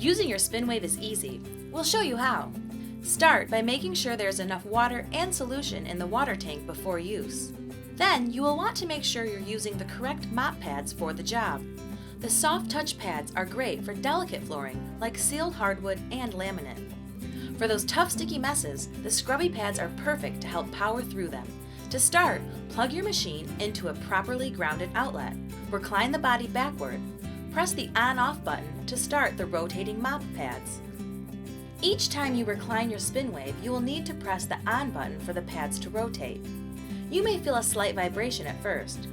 Using your SpinWave is easy. We'll show you how. Start by making sure there's enough water and solution in the water tank before use. Then you will want to make sure you're using the correct mop pads for the job. The soft touch pads are great for delicate flooring like sealed hardwood and laminate. For those tough sticky messes, the scrubby pads are perfect to help power through them. To start, plug your machine into a properly grounded outlet. Recline the body backward. Press the on-off button to start the rotating mop pads. Each time you recline your SpinWave, you will need to press the on button for the pads to rotate. You may feel a slight vibration at first.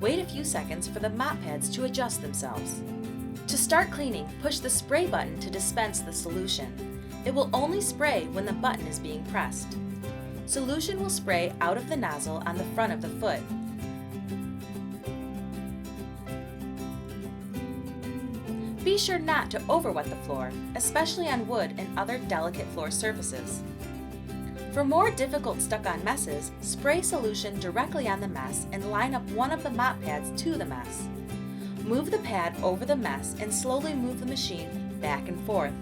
Wait a few seconds for the mop pads to adjust themselves. To start cleaning, push the spray button to dispense the solution. It will only spray when the button is being pressed. Solution will spray out of the nozzle on the front of the foot. Be sure not to overwet the floor, especially on wood and other delicate floor surfaces. For more difficult stuck-on messes, spray solution directly on the mess and line up one of the mop pads to the mess. Move the pad over the mess and slowly move the machine back and forth.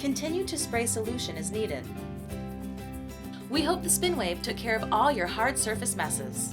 Continue to spray solution as needed. We hope the SpinWave took care of all your hard surface messes.